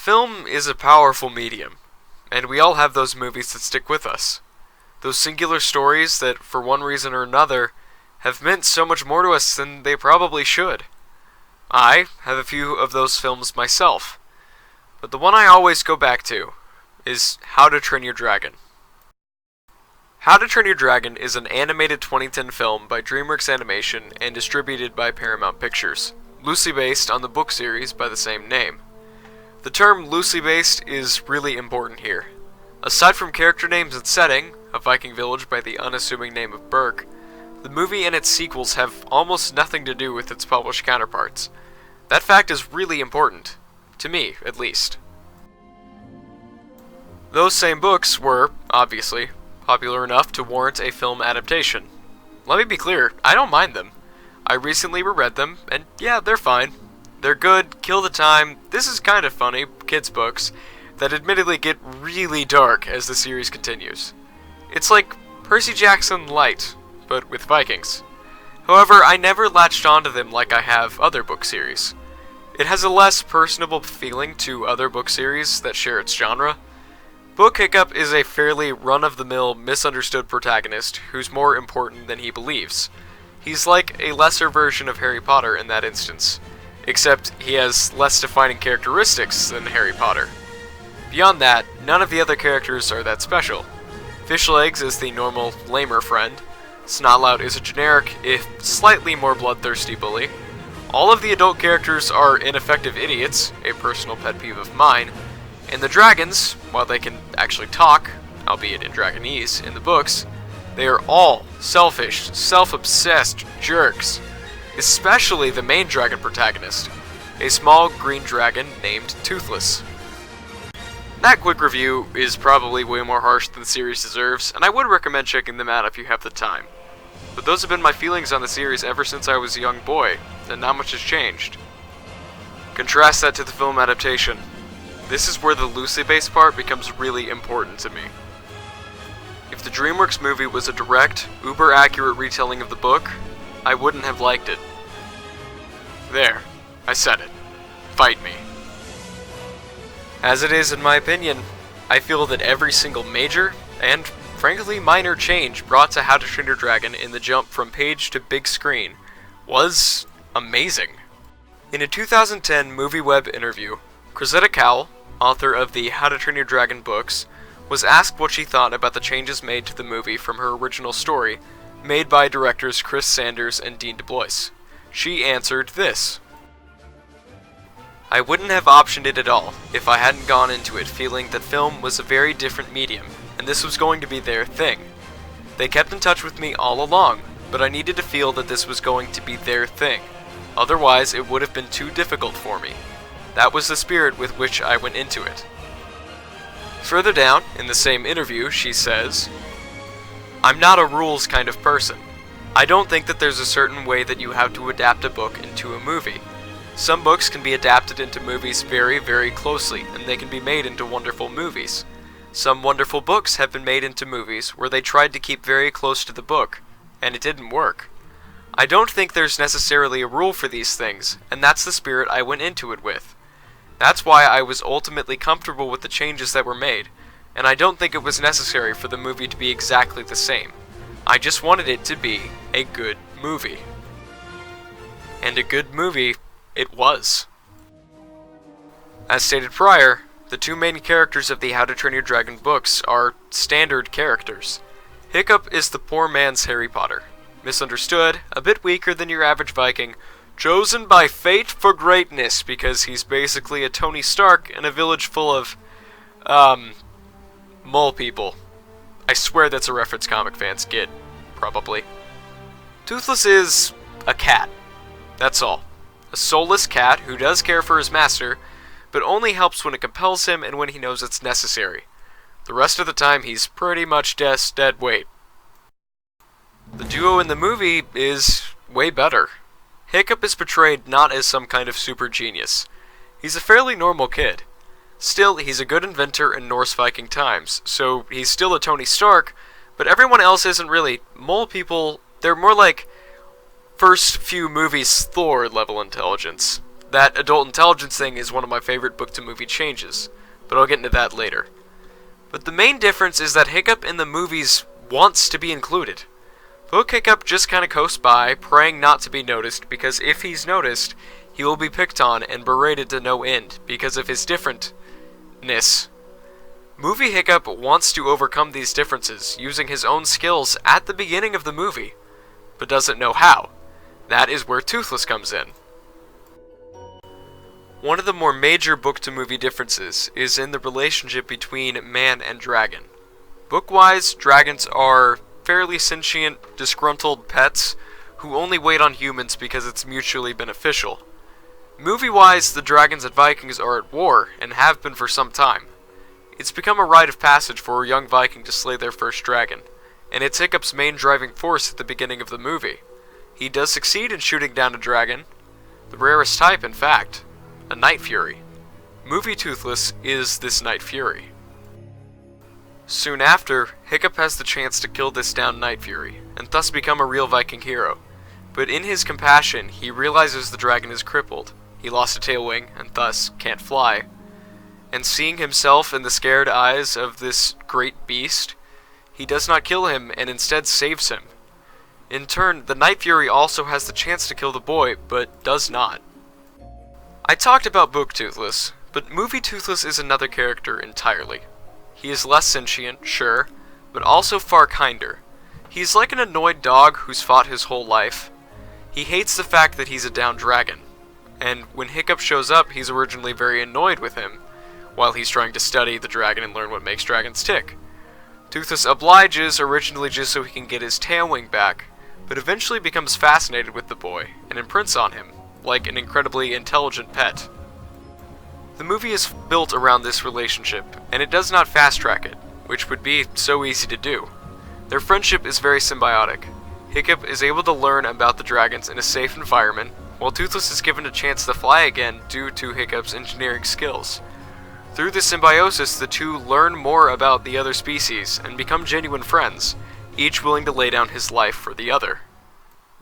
Film is a powerful medium, and we all have those movies that stick with us. Those singular stories that, for one reason or another, have meant so much more to us than they probably should. I have a few of those films myself, but the one I always go back to is How to Train Your Dragon. How to Train Your Dragon is an animated 2010 film by DreamWorks Animation and distributed by Paramount Pictures, loosely based on the book series by the same name. The term loosely based is really important here. Aside from character names and setting, a Viking village by the unassuming name of Berk, the movie and its sequels have almost nothing to do with its published counterparts. That fact is really important, to me at least. Those same books were, obviously, popular enough to warrant a film adaptation. Let me be clear, I don't mind them. I recently reread them, and yeah, they're fine. They're good, kill the time, this is kind of funny, kids' books, that admittedly get really dark as the series continues. It's like Percy Jackson light, but with Vikings. However, I never latched onto them like I have other book series. It has a less personable feeling to other book series that share its genre. Book Hiccup is a fairly run-of-the-mill, misunderstood protagonist who's more important than he believes. He's like a lesser version of Harry Potter in that instance, except he has less defining characteristics than Harry Potter. Beyond that, none of the other characters are that special. Fishlegs is the normal, lamer friend. Snotlout is a generic, if slightly more bloodthirsty bully. All of the adult characters are ineffective idiots, a personal pet peeve of mine. And the dragons, while they can actually talk, albeit in Dragonese, in the books, they are all selfish, self-obsessed jerks. Especially the main dragon protagonist, a small green dragon named Toothless. That quick review is probably way more harsh than the series deserves, and I would recommend checking them out if you have the time. But those have been my feelings on the series ever since I was a young boy, and not much has changed. Contrast that to the film adaptation. This is where the loosely based part becomes really important to me. If the DreamWorks movie was a direct, uber-accurate retelling of the book, I wouldn't have liked it. There, I said it. Fight me. As it is, in my opinion, I feel that every single major, and frankly minor change brought to How to Train Your Dragon in the jump from page to big screen was amazing. In a 2010 MovieWeb interview, Cressida Cowell, author of the How to Train Your Dragon books, was asked what she thought about the changes made to the movie from her original story, made by directors Chris Sanders and Dean DeBlois. She answered this: I wouldn't have optioned it at all if I hadn't gone into it feeling that film was a very different medium, and this was going to be their thing. They kept in touch with me all along, but I needed to feel that this was going to be their thing. Otherwise, it would have been too difficult for me. That was the spirit with which I went into it. Further down, in the same interview, she says, I'm not a rules kind of person. I don't think that there's a certain way that you have to adapt a book into a movie. Some books can be adapted into movies very, very closely, and they can be made into wonderful movies. Some wonderful books have been made into movies where they tried to keep very close to the book, and it didn't work. I don't think there's necessarily a rule for these things, and that's the spirit I went into it with. That's why I was ultimately comfortable with the changes that were made, and I don't think it was necessary for the movie to be exactly the same. I just wanted it to be a good movie. And a good movie it was. As stated prior, the two main characters of the How to Train Your Dragon books are standard characters. Hiccup is the poor man's Harry Potter. Misunderstood, a bit weaker than your average Viking, chosen by fate for greatness because he's basically a Tony Stark in a village full of, mole people. I swear that's a reference comic fans get, probably. Toothless is a cat. That's all. A soulless cat who does care for his master, but only helps when it compels him and when he knows it's necessary. The rest of the time he's pretty much dead weight. The duo in the movie is way better. Hiccup is portrayed not as some kind of super genius. He's a fairly normal kid. Still, he's a good inventor in Norse Viking times, so he's still a Tony Stark, but everyone else isn't really. Mole people, they're more like first few movies Thor level intelligence. That adult intelligence thing is one of my favorite book-to-movie changes, but I'll get into that later. But the main difference is that Hiccup in the movies wants to be included. Book Hiccup just kinda coasts by, praying not to be noticed, because if he's noticed, he will be picked on and berated to no end because of his differentness. Movie Hiccup wants to overcome these differences using his own skills at the beginning of the movie, but doesn't know how. That is where Toothless comes in. One of the more major book-to-movie differences is in the relationship between man and dragon. Book-wise, dragons are fairly sentient, disgruntled pets who only wait on humans because it's mutually beneficial. Movie-wise, the dragons and Vikings are at war, and have been for some time. It's become a rite of passage for a young Viking to slay their first dragon, and it's Hiccup's main driving force at the beginning of the movie. He does succeed in shooting down a dragon, the rarest type in fact, a Night Fury. Movie Toothless is this Night Fury. Soon after, Hiccup has the chance to kill this down Night Fury, and thus become a real Viking hero. But in his compassion, he realizes the dragon is crippled. He lost a tail wing, and thus can't fly. And seeing himself in the scared eyes of this great beast, he does not kill him and instead saves him. In turn, the Night Fury also has the chance to kill the boy, but does not. I talked about Book Toothless, but Movie Toothless is another character entirely. He is less sentient, sure, but also far kinder. He's like an annoyed dog who's fought his whole life. He hates the fact that he's a downed dragon, and when Hiccup shows up, he's originally very annoyed with him, while he's trying to study the dragon and learn what makes dragons tick. Toothless obliges, originally just so he can get his tail wing back, but eventually becomes fascinated with the boy, and imprints on him, like an incredibly intelligent pet. The movie is built around this relationship, and it does not fast-track it, which would be so easy to do. Their friendship is very symbiotic. Hiccup is able to learn about the dragons in a safe environment, while Toothless is given a chance to fly again due to Hiccup's engineering skills. Through this symbiosis, the two learn more about the other species and become genuine friends, each willing to lay down his life for the other.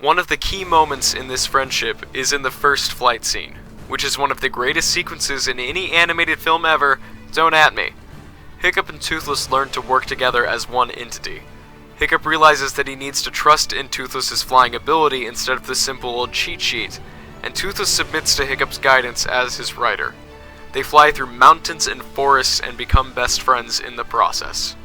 One of the key moments in this friendship is in the first flight scene, which is one of the greatest sequences in any animated film ever. Don't at me. Hiccup and Toothless learn to work together as one entity. Hiccup realizes that he needs to trust in Toothless's flying ability instead of the simple old cheat sheet, and Toothless submits to Hiccup's guidance as his rider. They fly through mountains and forests and become best friends in the process.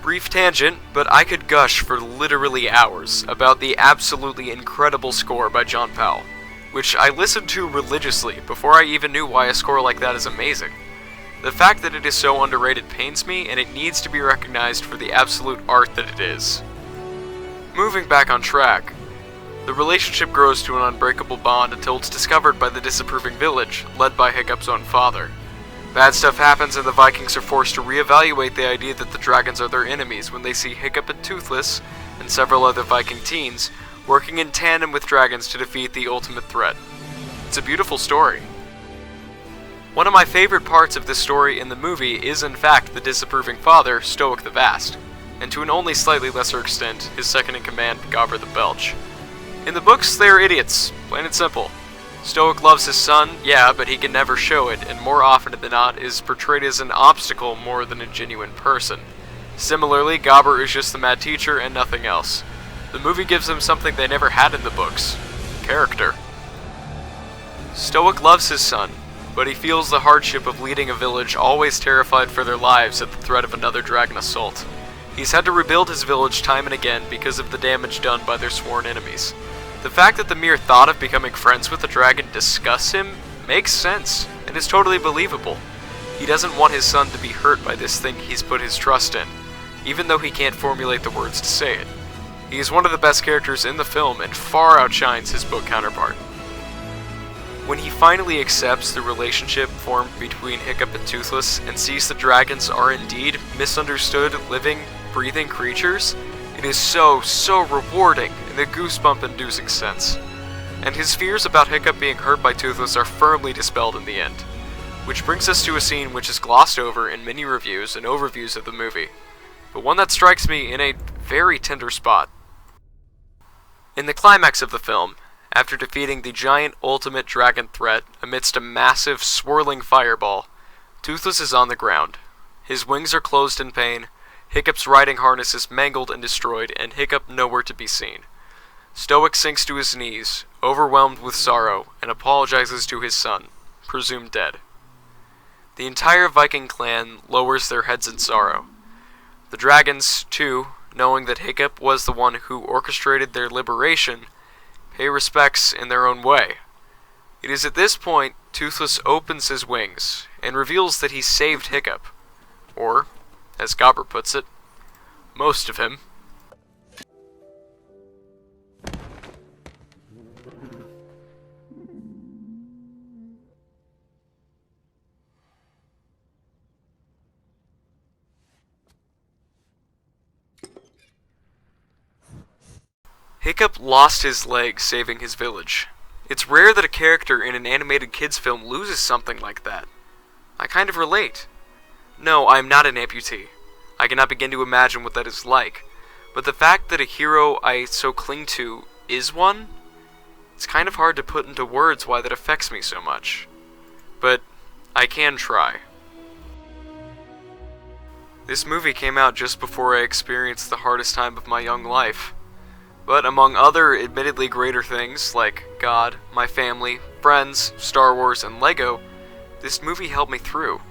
Brief tangent, but I could gush for literally hours about the absolutely incredible score by John Powell, which I listened to religiously before I even knew why a score like that is amazing. The fact that it is so underrated pains me, and it needs to be recognized for the absolute art that it is. Moving back on track, the relationship grows to an unbreakable bond until it's discovered by the disapproving village, led by Hiccup's own father. Bad stuff happens and the Vikings are forced to reevaluate the idea that the dragons are their enemies when they see Hiccup and Toothless, and several other Viking teens, working in tandem with dragons to defeat the ultimate threat. It's a beautiful story. One of my favorite parts of this story in the movie is in fact the disapproving father, Stoic the Vast, and to an only slightly lesser extent, his second-in-command, Gobber the Belch. In the books, they are idiots, plain and simple. Stoic loves his son, yeah, but he can never show it, and more often than not is portrayed as an obstacle more than a genuine person. Similarly, Gobber is just the mad teacher and nothing else. The movie gives them something they never had in the books: character. Stoic loves his son, but he feels the hardship of leading a village always terrified for their lives at the threat of another dragon assault. He's had to rebuild his village time and again because of the damage done by their sworn enemies. The fact that the mere thought of becoming friends with the dragon disgusts him makes sense, and is totally believable. He doesn't want his son to be hurt by this thing he's put his trust in, even though he can't formulate the words to say it. He is one of the best characters in the film and far outshines his book counterpart. When he finally accepts the relationship formed between Hiccup and Toothless and sees the dragons are indeed misunderstood, living, breathing creatures, it is so rewarding in a goosebump-inducing sense. And his fears about Hiccup being hurt by Toothless are firmly dispelled in the end. Which brings us to a scene which is glossed over in many reviews and overviews of the movie, but one that strikes me in a very tender spot. In the climax of the film, After defeating the giant ultimate dragon threat amidst a massive swirling fireball, Toothless is on the ground. His wings are closed in pain, Hiccup's riding harness is mangled and destroyed, and Hiccup nowhere to be seen. Stoic sinks to his knees, overwhelmed with sorrow, and apologizes to his son, presumed dead. The entire Viking clan lowers their heads in sorrow. The dragons, too, knowing that Hiccup was the one who orchestrated their liberation, pay respects in their own way. It is at this point Toothless opens his wings and reveals that he saved Hiccup. Or, as Gobber puts it, most of him. Hiccup lost his leg saving his village. It's rare that a character in an animated kids film loses something like that. I kind of relate. No, I am not an amputee. I cannot begin to imagine what that is like. But the fact that a hero I so cling to is one, it's kind of hard to put into words why that affects me so much. But I can try. This movie came out just before I experienced the hardest time of my young life. But among other admittedly greater things, like God, my family, friends, Star Wars, and Lego, this movie helped me through.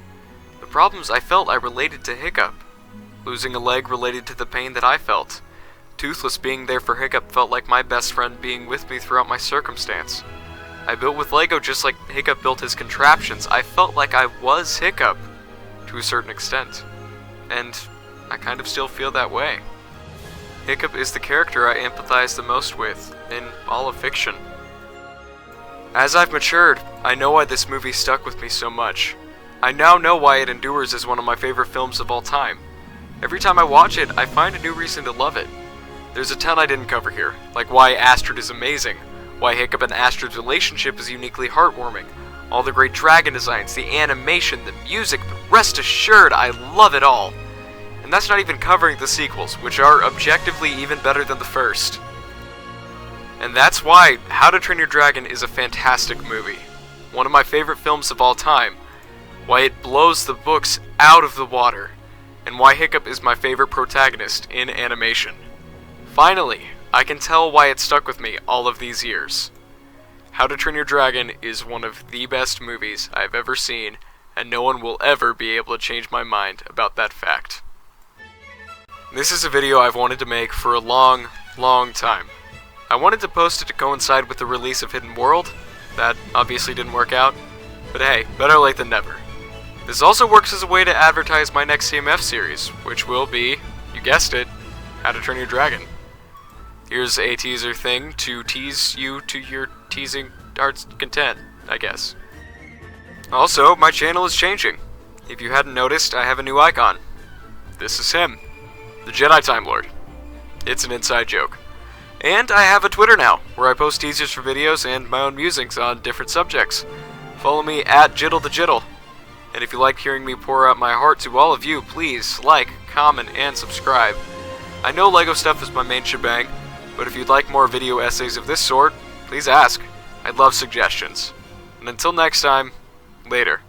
The problems I felt I related to Hiccup. Losing a leg related to the pain that I felt. Toothless being there for Hiccup felt like my best friend being with me throughout my circumstance. I built with Lego just like Hiccup built his contraptions. I felt like I was Hiccup, to a certain extent. And I kind of still feel that way. Hiccup is the character I empathize the most with, in all of fiction. As I've matured, I know why this movie stuck with me so much. I now know why it endures as one of my favorite films of all time. Every time I watch it, I find a new reason to love it. There's a ton I didn't cover here, like why Astrid is amazing, why Hiccup and Astrid's relationship is uniquely heartwarming, all the great dragon designs, the animation, the music, but rest assured I love it all. And that's not even covering the sequels, which are objectively even better than the first. And that's why How to Train Your Dragon is a fantastic movie. One of my favorite films of all time. Why it blows the books out of the water. And why Hiccup is my favorite protagonist in animation. Finally, I can tell why it stuck with me all of these years. How to Train Your Dragon is one of the best movies I've ever seen, and no one will ever be able to change my mind about that fact. This is a video I've wanted to make for a long, long time. I wanted to post it to coincide with the release of Hidden World. That obviously didn't work out. But hey, better late than never. This also works as a way to advertise my next CMF series, which will be, you guessed it, How to Train Your Dragon. Here's a teaser thing to tease you to your teasing heart's content, I guess. Also, my channel is changing. If you hadn't noticed, I have a new icon. This is him. The Jedi Time Lord. It's an inside joke. And I have a Twitter now, where I post teasers for videos and my own musings on different subjects. Follow me at JiddleTheJiddle. And if you like hearing me pour out my heart to all of you, please like, comment, and subscribe. I know LEGO stuff is my main shebang, but if you'd like more video essays of this sort, please ask. I'd love suggestions. And until next time, later.